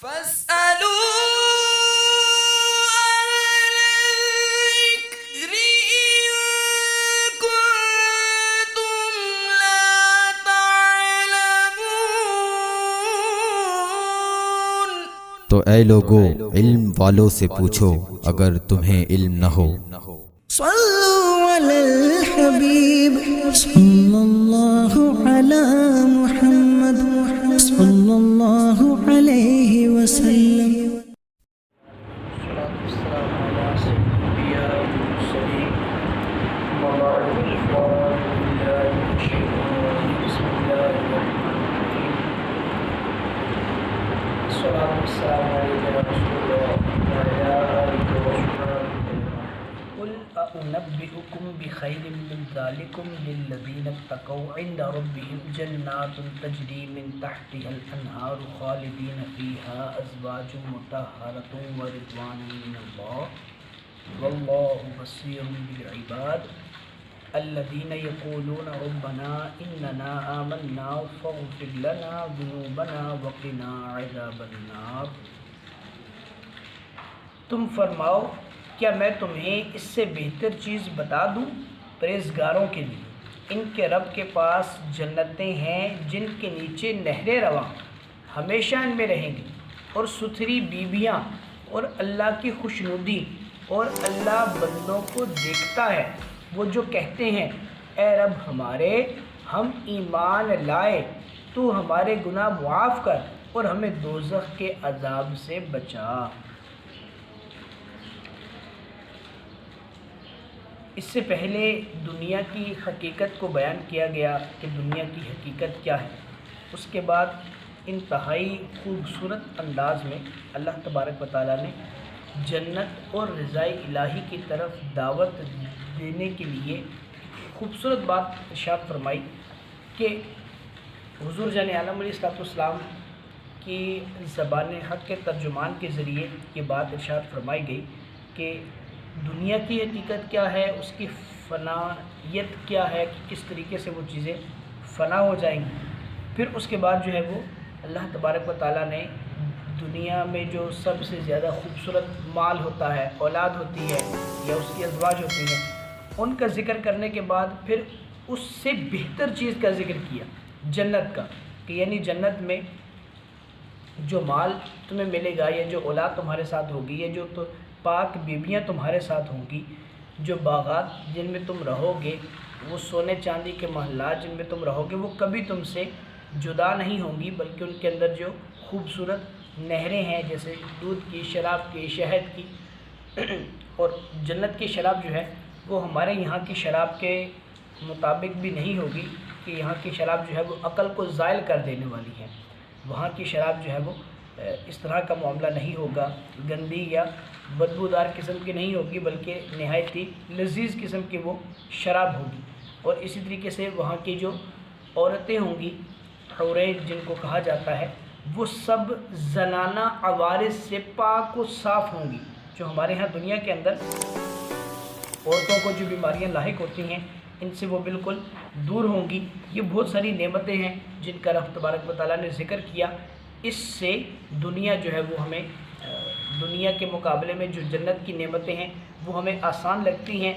فاسألوا الذكر إن كنتم لا تعلمون۔ تو اے لوگو علم والوں سے پوچھو اگر تمہیں علم نہ ہو۔ صلوا علی الحبیب صلی اللہ علی محمد صلی اللہ علیہ وسلم۔ والسلام على سيد الأنبياء والمرسلين وبعد فأعوذ بالله من الشيطان الرجيم بسم الله الرحمن الرحيم الصلاة والسلام عليك يا رسول الله وعلى آلك وصحبه قل أنبئكم بخير من ذلكم للذين اتقوا عند ربهم جنات تجري من تحتها الأنهار خالدين فيها أزواج مطهرة ورضوان من الله والله بصير بالعباد الذين يقولون ربنا إننا آمنا فاغفر لنا ذنوبنا وقنا عذاب النار۔ تم فرماؤ کیا میں تمہیں اس سے بہتر چیز بتا دوں پرہیزگاروں کے لیے؟ ان کے رب کے پاس جنتیں ہیں جن کے نیچے نہریں رواں، ہمیشہ ان میں رہیں گی، اور ستھری بیویاں، اور اللہ کی خوشنودی، اور اللہ بندوں کو دیکھتا ہے۔ وہ جو کہتے ہیں اے رب ہمارے، ہم ایمان لائے، تو ہمارے گناہ معاف کر اور ہمیں دوزخ کے عذاب سے بچا۔ اس سے پہلے دنیا کی حقیقت کو بیان کیا گیا کہ دنیا کی حقیقت کیا ہے۔ اس کے بعد انتہائی خوبصورت انداز میں اللہ تبارک و تعالیٰ نے جنت اور رضائے الہی کی طرف دعوت دینے کے لیے خوبصورت بات ارشاد فرمائی کہ حضور جان عالم علیہ السلام کی زبان حق کے ترجمان کے ذریعے یہ بات ارشاد فرمائی گئی کہ دنیا کی حقیقت کیا ہے، اس کی فنائیت کیا ہے کہ کس طریقے سے وہ چیزیں فنا ہو جائیں گی۔ پھر اس کے بعد جو ہے وہ اللہ تبارک و تعالیٰ نے دنیا میں جو سب سے زیادہ خوبصورت مال ہوتا ہے، اولاد ہوتی ہے یا اس کی ازواج ہوتی ہیں، ان کا ذکر کرنے کے بعد پھر اس سے بہتر چیز کا ذکر کیا، جنت کا، کہ یعنی جنت میں جو مال تمہیں ملے گا یا جو اولاد تمہارے ساتھ ہوگی یا جو تو پاک بیویاں تمہارے ساتھ ہوں گی، جو باغات جن میں تم رہو گے، وہ سونے چاندی کے محلات جن میں تم رہو گے، وہ کبھی تم سے جدا نہیں ہوں گی، بلکہ ان کے اندر جو خوبصورت نہریں ہیں جیسے دودھ کی، شراب کی، شہد کی، اور جنت کی شراب جو ہے وہ ہمارے یہاں کی شراب کے مطابق بھی نہیں ہوگی کہ یہاں کی شراب جو ہے وہ عقل کو زائل کر دینے والی ہے۔ وہاں کی شراب جو ہے وہ اس طرح کا معاملہ نہیں ہوگا، گندی یا بدبودار قسم کی نہیں ہوگی، بلکہ نہایت ہی لذیذ قسم کی وہ شراب ہوگی۔ اور اسی طریقے سے وہاں کی جو عورتیں ہوں گی، حوریں جن کو کہا جاتا ہے، وہ سب زنانہ عوارض سے پاک و صاف ہوں گی۔ جو ہمارے ہاں دنیا کے اندر عورتوں کو جو بیماریاں لاحق ہوتی ہیں، ان سے وہ بالکل دور ہوں گی۔ یہ بہت ساری نعمتیں ہیں جن کا رب تبارک و تعالیٰ نے ذکر کیا۔ اس سے دنیا جو ہے وہ ہمیں دنیا کے مقابلے میں جو جنت کی نعمتیں ہیں وہ ہمیں آسان لگتی ہیں،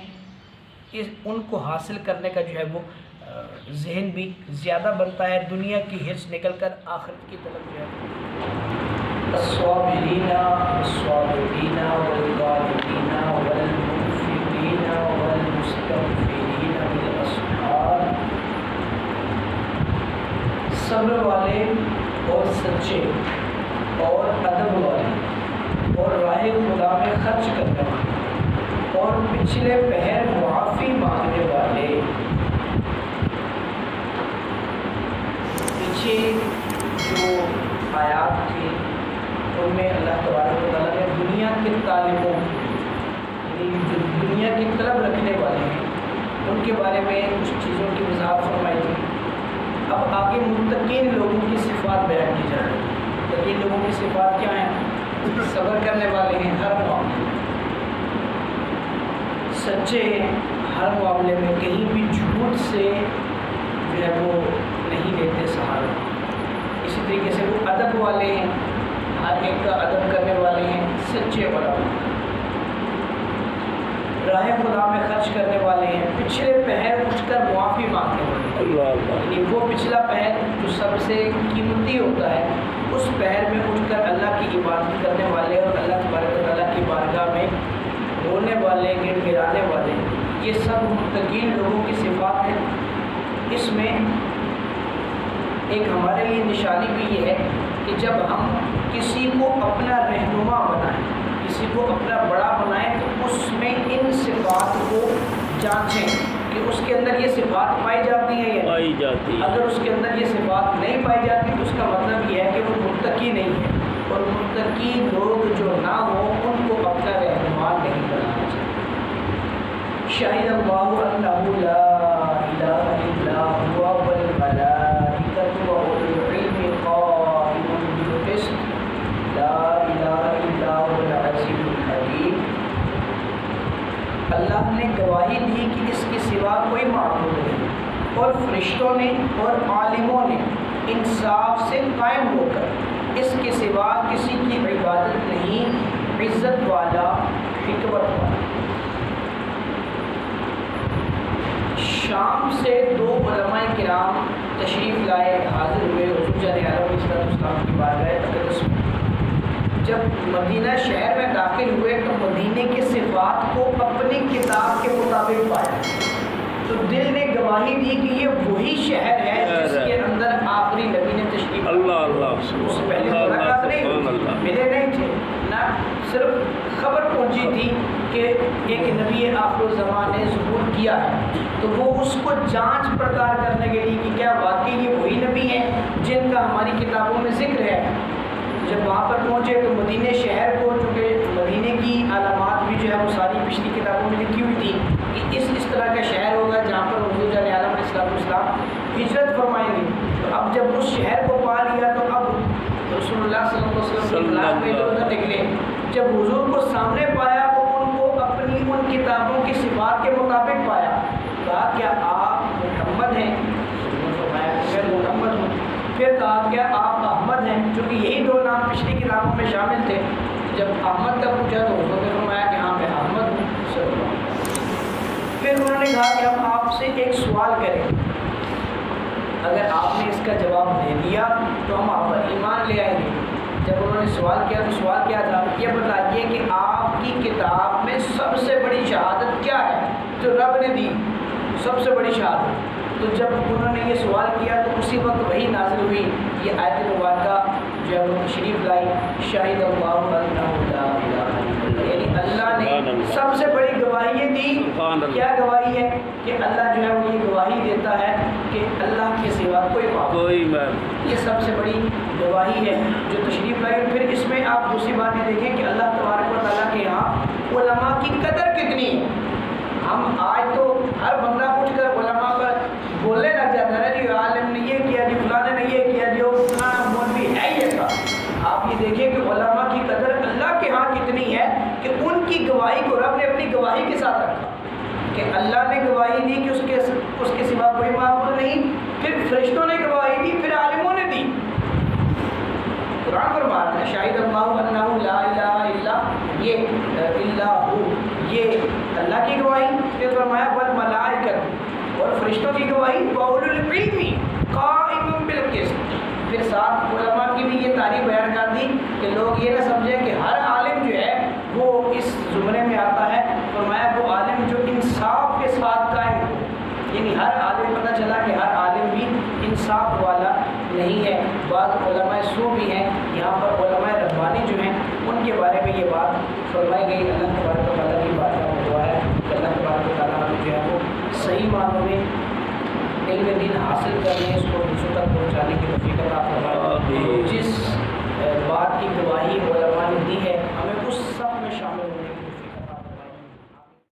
ان کو حاصل کرنے کا جو ہے وہ ذہن بھی زیادہ بنتا ہے، دنیا کی حرص نکل کر آخرت کی طرف جو ہے الصابرین والصابرین والقانتین والمنفقین والمستغفرین بالاسحار، صبر والے اور سچے اور ادب والے اور راہ خدا میں خرچ کرنے والے اور پچھلے پہر معافی مانگنے والے۔ پیچھے جو آیات تھی ان میں اللہ تبارک و تعالیٰ نے دنیا کے طالبوں، یعنی جو دنیا کی طلب رکھنے والے ہیں، ان کے بارے میں کچھ چیزوں کی وضاحت فرمائی تھی۔ اب آگے متقین لوگوں کی صفات بیان کی جا رہی ہے۔ متقین لوگوں کی صفات کیا ہیں؟ صبر کرنے والے ہیں ہر معاملے میں، سچے ہیں ہر معاملے میں، کہیں بھی جھوٹ سے جو ہے وہ نہیں لیتے سہارا۔ اسی طریقے سے وہ ادب والے ہیں، ہر نیک کا ادب کرنے والے ہیں سچے علماء، راہ خدا میں خرچ کرنے والے ہیں، پچھلے پہر اٹھ کر معافی مانگنے والے ہیں، یعنی وہ پچھلا پہر جو سب سے قیمتی ہوتا ہے اس پہر میں اٹھ کر اللہ کی عبادت کرنے والے اور اللہ تبارک و تعالیٰ کی بارگاہ میں رونے والے، گڑ گڑانے والے، یہ سب متقین لوگوں کی صفات ہیں۔ اس میں ایک ہمارے لیے نشانی بھی یہ ہے کہ جب ہم کسی کو اپنا رہنما بنائیں، کسی کو اپنا بڑا بنائیں تو اس میں ان صفات کو جانچیں کہ اس کے اندر یہ صفات پائی جاتی ہیں یا پائی جاتی ہے۔ اگر اس کے اندر یہ صفات نہیں پائی جاتی تو اس کا مطلب یہ ہے کہ وہ متقی نہیں ہے، اور متقی لوگ جو نہ ہوں ان کو اپنا رہنما نہیں بنانا چاہیے۔ شاہد اللہ انہ لا الہ الا ہوا والملائکۃ واولو العلم قائما بالقسط لا الہ الا هو العزیز الحکیم۔ اللہ نے گواہی دی کہ اس کے سوا کوئی معبود نہیں، اور فرشتوں نے اور عالموں نے انصاف سے قائم ہو کر اس کے سوا کسی کی عبادت نہیں، عزت والا، حکمت والا۔ شام سے دو علماء کرام تشریف لائے، حاضر ہوئے حضور جان عالم علیہ السلام کی بارگاہ اقدس میں۔ جب مدینہ شہر میں داخل ہوئے تو مدینے کے صفات کو اپنی کتاب کے مطابق پایا، تو دل نے گواہی دی کہ یہ وہی شہر ہے جس کے اندر آخری نبی نے تشریف اللہ اللہ اس سے پہلے ملاقات نہیں ہوئی، ملے نہیں تھے، نہ صرف خبر پہنچی تھی کہ ایک نبی آخر الزمان نے ظہور کیا ہے، تو وہ اس کو جانچ پڑتال کرنے کے لیے کہ کیا واقعی یہ وہی نبی ہیں جن کا ہماری کتابوں میں ذکر ہے۔ جب وہاں پر پہنچے تو مدینہ شہر کو، چونکہ مدینہ کی علامات بھی جو ہے وہ ساری پچھلی کتابوں میں لکھی ہوئی تھی کہ اس طرح کا شہر ہوگا جہاں پر حضور جان عالم علیہ السلام ہجرت فرمائیں گے۔ تو اب جب اس شہر کو پا لیا تو اب رسول اللہ صلی اللہ علیہ وسلم کی تلاش میں ادھر ادھر نکلے۔ جب حضور کو سامنے پایا تو ان کو اپنی ان کتابوں کی صفات کے مطابق پایا، کہا کیا آپ محمد ہیں؟ فرمایا کہ میں محمد ہوں۔ پھر کہا کیا آپ احمد ہیں؟ چونکہ یہی دو نام پچھلی کتابوں میں شامل تھے۔ جب احمد کا پوچھا تو حضور نے فرمایا کہ ہاں میں احمد ہوں صلی اللہ علیہ وسلم۔ پھر انہوں نے کہا کہ ہم آپ سے ایک سوال کریں، اگر آپ نے اس کا جواب دے دیا تو ہم آپ پر ایمان لے آئیں گے۔ جب انہوں نے سوال کیا تو سوال کیا تھا، یہ بتائیے کہ آپ کی کتاب میں سب سے بڑی شہادت کیا ہے جو رب نے دی، سب سے بڑی شہادت۔ تو جب انہوں نے یہ سوال کیا تو اسی وقت وہی نازل ہوئی، یہ آیت مبارکہ جو ہے وہ تشریف لائی، شاہد اللہ انہ لا الہ الا ہوا، یعنی اللہ نے سب سے بڑی گواہی یہ دی۔ کیا گواہی ہے؟ کہ اللہ جو ہے وہ یہ گواہی دیتا ہے کہ اللہ کے سوا کوئی معبود، یہ سب سے بڑی گواہی ہے جو تشریف لائی۔ پھر اس میں آپ دوسری بات یہ دیکھیں کہ اللہ تبارک و تعالیٰ کے یہاں علماء کی قدر کتنی ہے۔ ہم آج تو ہر بندہ اٹھ کر علماء پر بولنے لگ جاتا ہے، جی عالم نے یہ کیا، جی فلاں نے یہ کیا، جو فلاں مولوی ہے یہ تھا۔ آپ یہ دیکھیں کہ علماء کی قدر اللہ کے ہاں کتنی ہے کہ ان کی گواہی کو رب نے اپنی گواہی کے ساتھ رکھا، کہ اللہ نے گواہی دی کہ اس کے سوا کوئی معبود نہیں، پھر فرشتوں نے گواہی دی، پھر عالموں نے دی۔ قرآن فرما رہا ہے شاہد اللہ انہ لا الہ الا یہ اللہ کی گواہی۔ پھر فرمایا والملائکۃ، اور فرشتوں کی گواہی، واولو العلم قائما بالقسط۔ پھر ساتھ علماء کی بھی یہ تعریف بیان کر دی کہ لوگ یہ نہ سمجھیں کہ ہر عالم جو ہے وہ اس زمرے میں آتا ہے۔ فرمایا وہ عالم جو انصاف کے ساتھ قائم ہو، یعنی ہر عالم، پتہ چلا کہ ہر عالم بھی انصاف والا نہیں ہے، بعض علماء سو بھی ہیں۔ یہاں پر علماء ربانی جو ہیں ان کے بارے میں یہ بات فرمائی گئی۔ اللہ تبارک و تعالیٰ کی بات کا دعا ہے کہ اللہ تبارک و تعالیٰ جو ہے وہ صحیح معنوں میں علم دین حاصل کرنے، اس کو دوسروں